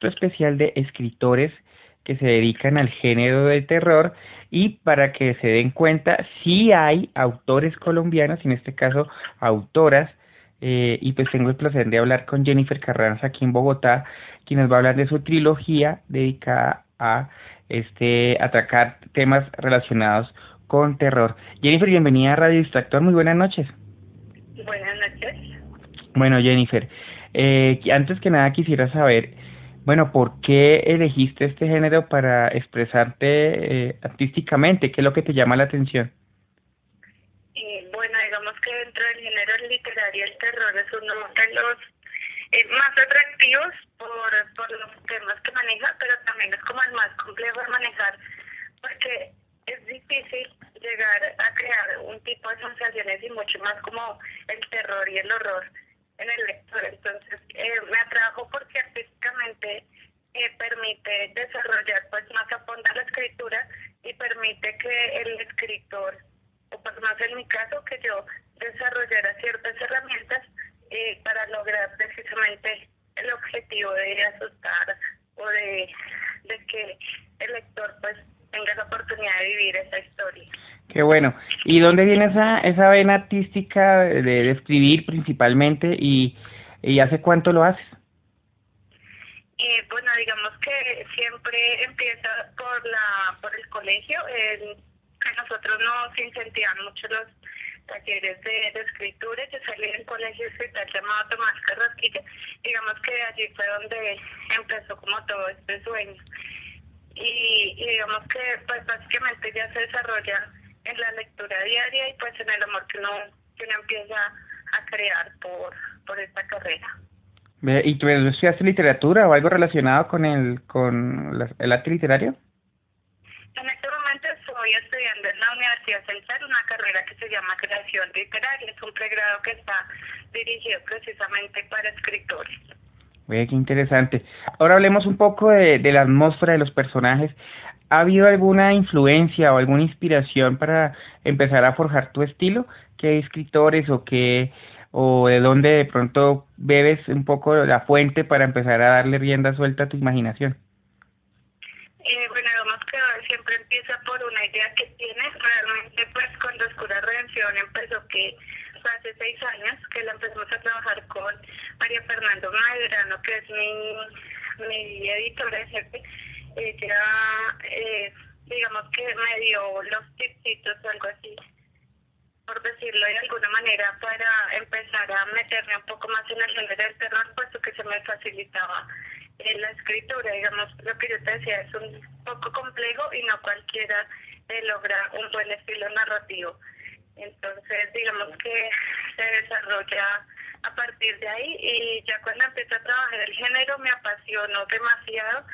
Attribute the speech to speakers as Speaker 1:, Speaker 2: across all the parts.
Speaker 1: especial de escritores que se dedican al género del terror y para que se den cuenta, sí hay autores colombianos, en este caso autoras, y pues tengo el placer de hablar con Jennifer Carranza aquí en Bogotá, quien nos va a hablar de su trilogía dedicada a atacar temas relacionados con terror. Jennifer, bienvenida a Radio Distractor, muy buenas noches.
Speaker 2: Buenas noches.
Speaker 1: Bueno, Jennifer, antes que nada quisiera saber, bueno, ¿por qué elegiste este género para expresarte artísticamente? ¿Qué es lo que te llama la atención?
Speaker 2: Bueno, digamos que dentro del género literario el terror es uno de los más atractivos por los temas que maneja, pero también es como el más complejo de manejar, porque es difícil llegar a crear un tipo de sensaciones y mucho más como el terror y el horror en el lector. Entonces, me atrajo porque artísticamente permite desarrollar pues más a fondo la escritura y permite que el escritor, o por más en mi caso, que yo desarrollara ciertas herramientas para lograr precisamente el objetivo de asustar o de que el lector pues tenga la oportunidad de vivir esa historia.
Speaker 1: Qué bueno. ¿Y dónde viene esa vena artística de escribir principalmente y hace cuánto lo haces?
Speaker 2: Bueno, digamos que siempre empieza por el colegio, que nosotros nos incentivan mucho los talleres de escritura. Yo salí del colegio escritor llamado Tomás Carrasquilla, digamos que allí fue donde empezó como todo este sueño. Y digamos que pues básicamente ya se desarrolla en la lectura diaria y pues en el amor que uno empieza a crear por esta carrera.
Speaker 1: ¿Y tú estudiaste literatura o algo relacionado con el arte literario?
Speaker 2: En este momento estoy estudiando en la Universidad Central una carrera que se llama Creación Literaria. Es un pregrado que está dirigido precisamente para escritores.
Speaker 1: Oye, qué interesante. Ahora hablemos un poco de la atmósfera de los personajes. ¿Ha habido alguna influencia o alguna inspiración para empezar a forjar tu estilo? ¿Qué escritores o de dónde de pronto bebes un poco la fuente para empezar a darle rienda suelta a tu imaginación?
Speaker 2: Bueno, digamos que siempre empieza por una idea que tienes. Realmente, pues, con La Oscura Redención empezó que fue hace 6 años que la empezamos a trabajar con María Fernanda Maedrano, que es mi editora jefe. Ella, digamos que me dio los tipsitos o algo así, por decirlo de alguna manera, para empezar a meterme un poco más en el género del terror, puesto que se me facilitaba la escritura. Digamos, lo que yo te decía es un poco complejo y no cualquiera logra un buen estilo narrativo. Entonces, digamos que se desarrolla a partir de ahí y ya cuando empiezo a trabajar el género me apasionó demasiado.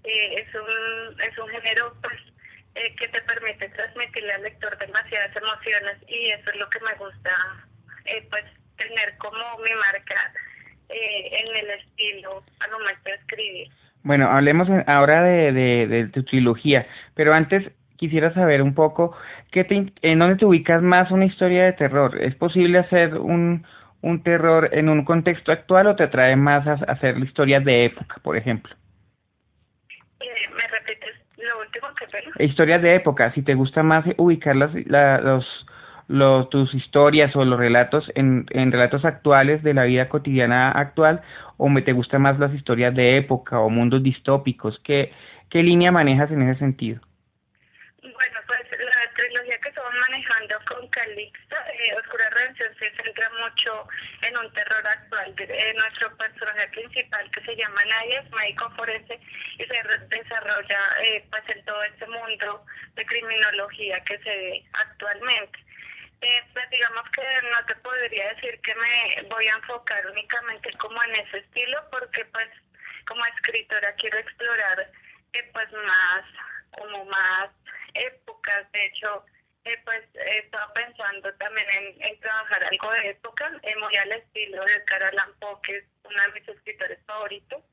Speaker 2: Es un género pues que te permite transmitirle al lector demasiadas emociones y eso es lo que me gusta, pues tener como mi marca en el estilo al momento de escribir.
Speaker 1: Bueno, hablemos ahora de tu trilogía, pero antes quisiera saber un poco en dónde te ubicas más una historia de terror. ¿Es posible hacer un terror en un contexto actual o te atrae más a hacer historias de época, por ejemplo?
Speaker 2: ¿Me repites lo último que fue?
Speaker 1: Historias de época, si te gusta más ubicar tus historias o los relatos en relatos actuales de la vida cotidiana actual, o te gustan más las historias de época o mundos distópicos, ¿qué línea manejas en ese sentido?
Speaker 2: Bueno, pues la trilogía que estamos manejando con Calixto, Oscura Redención, se centra mucho en un terror actual. Nuestro personaje principal, que se llama Nadia, es médico forense y se desarrolla pues en todo este mundo de criminología que se ve actualmente. Pues digamos que no te podría decir que me voy a enfocar únicamente como en ese estilo, porque pues como escritora quiero explorar pues más, como más épocas. De hecho, pues he estado pensando también en trabajar algo de época, muy al estilo de Edgar Allan Poe, que es uno de mis escritores favoritos,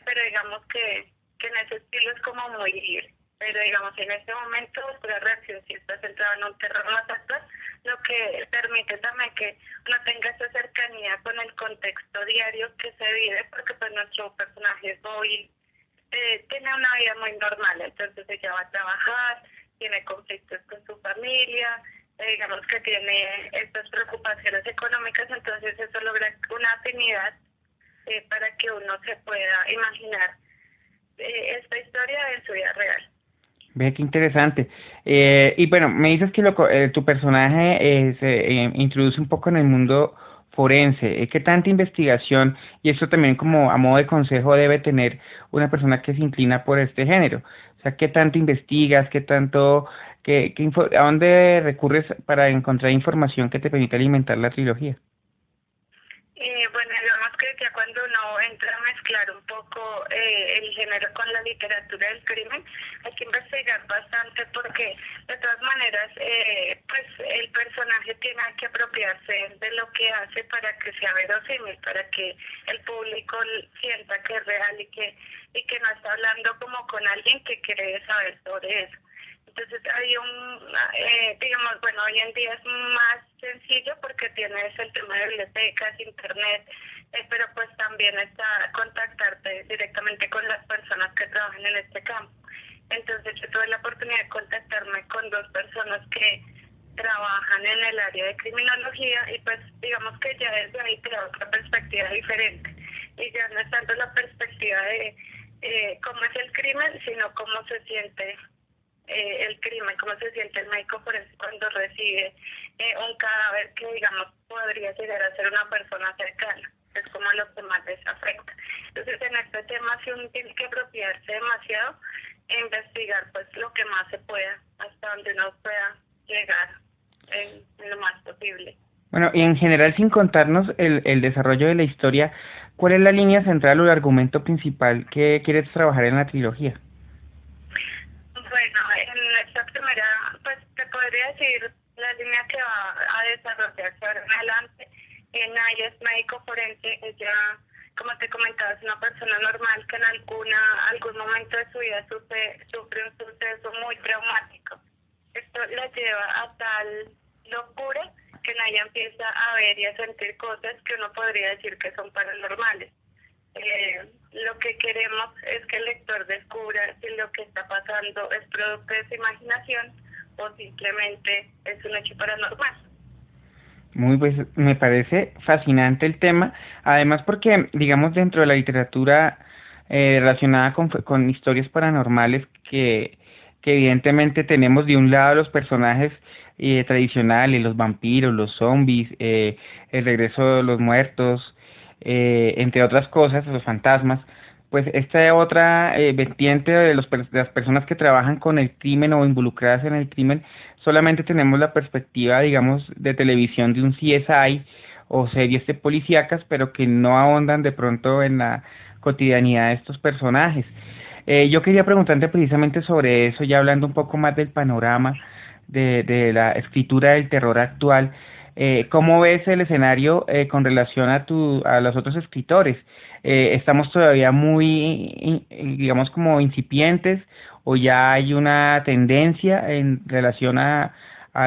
Speaker 2: pero digamos que en ese estilo es como muy libre. Pero digamos, en este momento la reacción sí está centrada en un terror más actual, lo que permite también que uno tenga esa cercanía con el contexto diario que se vive, porque pues nuestro personaje es móvil, tiene una vida muy normal, entonces ella va a trabajar, tiene conflictos con su familia, digamos que tiene estas preocupaciones económicas, entonces eso logra una afinidad para que uno se pueda imaginar esta historia en su vida real.
Speaker 1: Ve qué interesante. Y bueno, me dices que tu personaje se introduce un poco en el mundo forense. ¿Qué tanta investigación, y esto también como a modo de consejo, debe tener una persona que se inclina por este género? O sea, ¿qué tanto investigas? ¿Qué tanto, a dónde recurres para encontrar información que te permita alimentar la trilogía?
Speaker 2: Bueno, digamos que ya cuando uno entra a mezclar un poco el género con la literatura del crimen, hay que investigar bastante porque de todas maneras pues el personaje tiene que apropiarse de lo que hace para que sea verosímil, para que el público sienta que es real y que no está hablando como con alguien que quiere saber sobre eso. Entonces hay digamos, bueno, hoy en día es más sencillo porque tienes el tema de bibliotecas, internet, pero pues también está contactarte directamente con las personas que trabajan en este campo. Entonces yo tuve la oportunidad de contactarme con dos personas que trabajan en el área de criminología y pues digamos que ya desde ahí te da otra perspectiva diferente. Y ya no es tanto la perspectiva de cómo es el crimen, sino cómo se siente el crimen, cómo se siente el médico forense cuando recibe un cadáver que, digamos, podría llegar a ser una persona cercana. Es como lo que más les afecta. Entonces, en este tema, si uno tiene que apropiarse demasiado e investigar pues lo que más se pueda, hasta donde uno pueda llegar en lo más posible.
Speaker 1: Bueno, y en general, sin contarnos el desarrollo de la historia, ¿cuál es la línea central o el argumento principal que quieres trabajar en la trilogía?
Speaker 2: Bueno, en esta primera, pues te podría decir la línea que va a desarrollarse ahora en adelante. Naya es médico forense, ella, como te comentaba, es una persona normal que en algún momento de su vida sufre un suceso muy traumático. Esto la lleva a tal locura que Naya empieza a ver y a sentir cosas que uno podría decir que son paranormales. Lo que queremos es que el lector descubra si lo que está pasando es producto de su imaginación o simplemente es un hecho paranormal.
Speaker 1: Pues me parece fascinante el tema, además porque, digamos, dentro de la literatura relacionada con historias paranormales que evidentemente tenemos de un lado los personajes tradicionales, los vampiros, los zombies, el regreso de los muertos, entre otras cosas, los fantasmas, pues esta otra vertiente de de las personas que trabajan con el crimen o involucradas en el crimen, solamente tenemos la perspectiva, digamos, de televisión de un CSI o series de policíacas, pero que no ahondan de pronto en la cotidianidad de estos personajes. Yo quería preguntarte precisamente sobre eso, ya hablando un poco más del panorama de la escritura del terror actual. ¿Cómo ves el escenario con relación a los otros escritores? ¿Estamos todavía digamos, como incipientes o ya hay una tendencia en relación a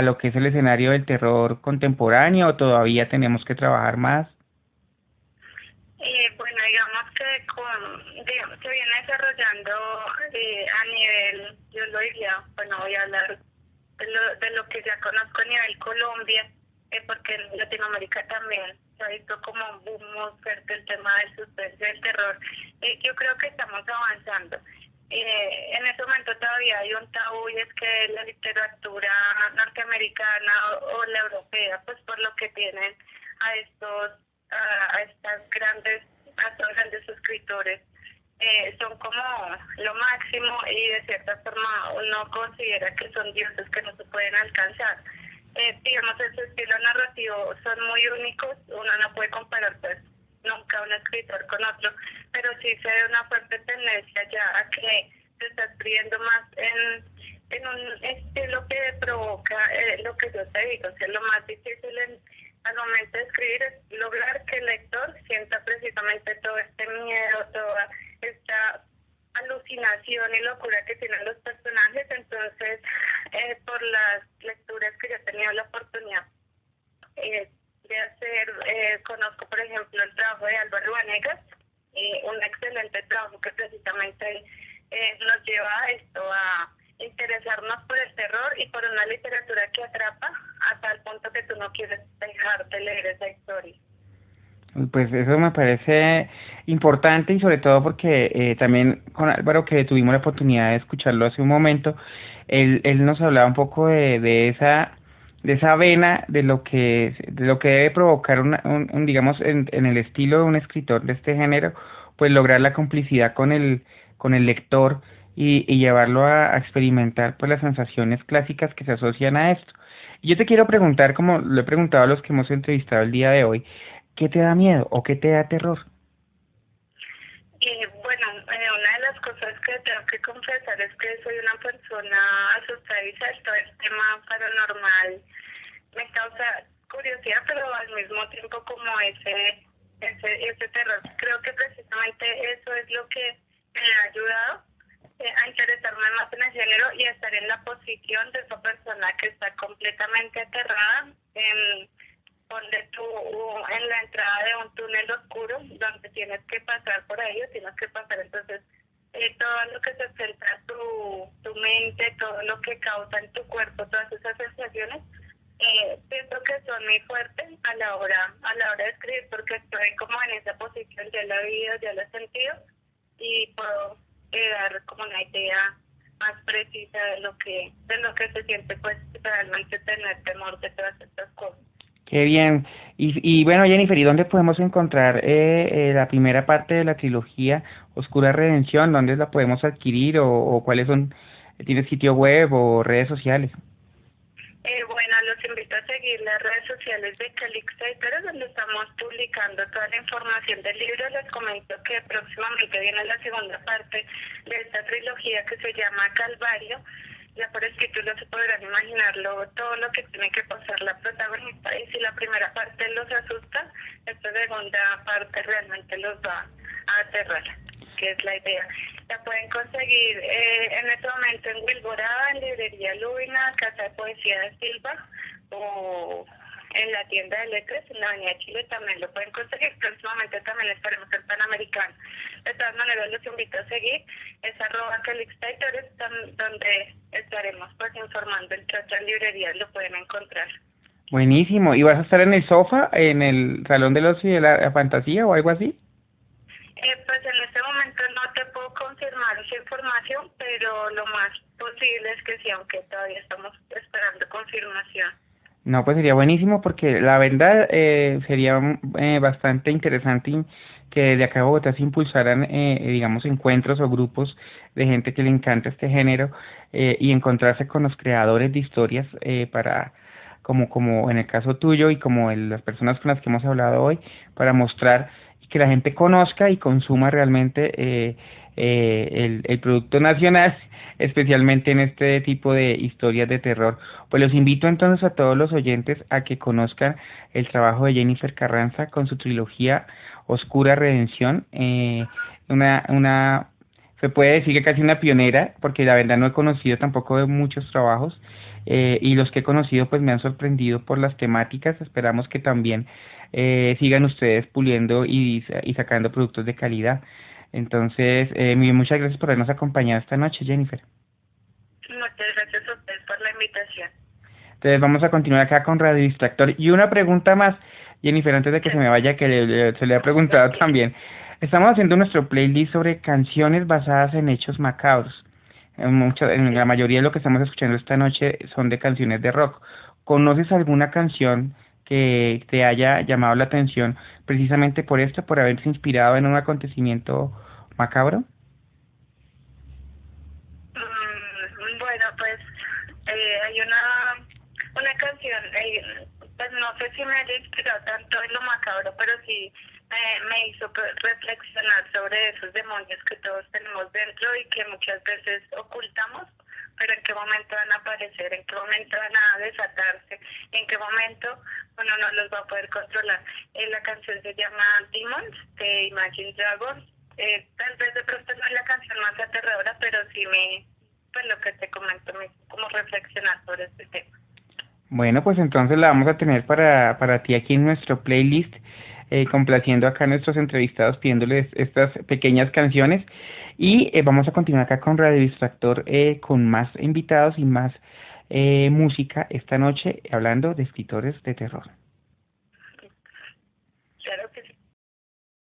Speaker 1: lo que es el escenario del terror contemporáneo o todavía tenemos que trabajar más?
Speaker 2: Bueno, digamos que digamos, se viene desarrollando a nivel, yo lo diría, bueno, voy a hablar de lo que ya conozco a nivel Colombia, porque en Latinoamérica también se ha visto como un boom muy fuerte el tema del suspenso y del terror. Yo creo que estamos avanzando. En ese momento todavía hay un tabú y es que la literatura norteamericana o la europea, pues por lo que tienen a a estos grandes escritores, son como lo máximo y de cierta forma uno considera que son dioses que no se pueden alcanzar. Digamos, ese estilo narrativo son muy únicos, uno no puede comparar pues nunca un escritor con otro, pero sí se ve una fuerte tendencia ya a que se está escribiendo más en un estilo que provoca lo que yo te digo, o sea, lo más difícil al momento de escribir es lograr que el lector sienta precisamente todo este miedo, toda esta alucinación y locura que tienen los personajes, entonces por las lecturas que yo he tenido la oportunidad de hacer. Conozco, por ejemplo, el trabajo de Álvaro Vanegas, un excelente trabajo que precisamente nos lleva a esto, a interesarnos por el terror y por una literatura que atrapa a tal punto que tú no quieres dejar de leer esa historia.
Speaker 1: Pues eso me parece importante y sobre todo porque también con Álvaro, que tuvimos la oportunidad de escucharlo hace un momento, él nos hablaba un poco de esa vena de lo que debe provocar digamos en el estilo de un escritor de este género, pues lograr la complicidad con el lector y llevarlo a experimentar pues las sensaciones clásicas que se asocian a esto. Y yo te quiero preguntar, como lo he preguntado a los que hemos entrevistado el día de hoy, ¿qué te da miedo o qué te da terror?
Speaker 2: Y bueno, una de las cosas que tengo que confesar es que soy una persona asustadiza. Todo el tema paranormal me causa curiosidad, pero al mismo tiempo como ese terror. Creo que precisamente eso es lo que me ha ayudado a interesarme más en el género y a estar en la posición de esa persona que está completamente aterrada. Ponle tú en la entrada de un túnel oscuro donde tienes que pasar por ahí o tienes que pasar. Entonces, todo lo que se centra tu mente, todo lo que causa en tu cuerpo, todas esas sensaciones, pienso que son muy fuertes a la hora de escribir, porque estoy como en esa posición, ya la he vivido, ya la he sentido y puedo dar como una idea más precisa de lo que se siente, pues realmente tener temor de todas estas cosas.
Speaker 1: Qué bien. Y bueno, Jennifer, ¿y dónde podemos encontrar la primera parte de la trilogía Oscura Redención? ¿Dónde la podemos adquirir o cuáles son? ¿Tiene sitio web o redes sociales?
Speaker 2: Bueno, los invito a seguir las redes sociales de Calixto Editores, donde estamos publicando toda la información del libro. Les comento que próximamente viene la segunda parte de esta trilogía que se llama Calvario. Ya por el título se podrán imaginarlo, todo lo que tiene que pasar la protagonista. Y si la primera parte los asusta, esta segunda parte realmente los va a aterrar, que es la idea. La pueden conseguir en este momento en Wilborada, en Librería Lubina, Casa de Poesía de Silva, o en la tienda de letras, en la Avenida Chile también lo pueden conseguir. Próximamente también estaremos en Panamericano. De todas maneras, los invito a seguir. Es @calixtaeditores, donde estaremos pues informando en qué otras librerías lo pueden encontrar.
Speaker 1: Buenísimo. ¿Y vas a estar en el sofá, en el Salón del Ocio y de la Fantasía o algo así?
Speaker 2: Pues en este momento no te puedo confirmar esa información, pero lo más posible es que sí, aunque todavía estamos esperando confirmación.
Speaker 1: No, pues sería buenísimo porque la verdad sería bastante interesante que de acá a Bogotá se impulsaran, digamos, encuentros o grupos de gente que le encanta este género y encontrarse con los creadores de historias para, como en el caso tuyo y como las personas con las que hemos hablado hoy, para mostrar y que la gente conozca y consuma realmente el producto nacional, especialmente en este tipo de historias de terror. Pues los invito entonces a todos los oyentes a que conozcan el trabajo de Jennifer Carranza con su trilogía Oscura Redención, se puede decir que casi una pionera, porque la verdad no he conocido tampoco de muchos trabajos, y los que he conocido pues me han sorprendido por las temáticas. Esperamos que también sigan ustedes puliendo y sacando productos de calidad. Entonces, muchas gracias por habernos acompañado esta noche, Jennifer.
Speaker 2: Muchas gracias a ustedes por la invitación.
Speaker 1: Entonces vamos a continuar acá con Radio Distractor. Y una pregunta más, Jennifer, antes de que se me vaya, que se le ha preguntado también. Estamos haciendo nuestro playlist sobre canciones basadas en hechos macabros. En la mayoría de lo que estamos escuchando esta noche son de canciones de rock. ¿Conoces alguna canción que te haya llamado la atención precisamente por esto, por haberse inspirado en un acontecimiento macabro?
Speaker 2: Bueno, pues hay una canción, pues no sé si me haya inspirado tanto en lo macabro, pero sí me hizo reflexionar sobre esos demonios que todos tenemos dentro y que muchas veces ocultamos, pero en qué momento van a aparecer, en qué momento van a desatarse, en qué momento uno no los va a poder controlar. La canción se llama Demons de Imagine Dragons. Tal vez de pronto no es la canción más aterradora, pero sí pues lo que te comento, me hizo como reflexionar sobre este tema.
Speaker 1: Bueno, pues entonces la vamos a tener para ti aquí en nuestro playlist, complaciendo acá a nuestros entrevistados, pidiéndoles estas pequeñas canciones. Y vamos a continuar acá con Radio Distractor, con más invitados y más música esta noche, hablando de escritores de terror.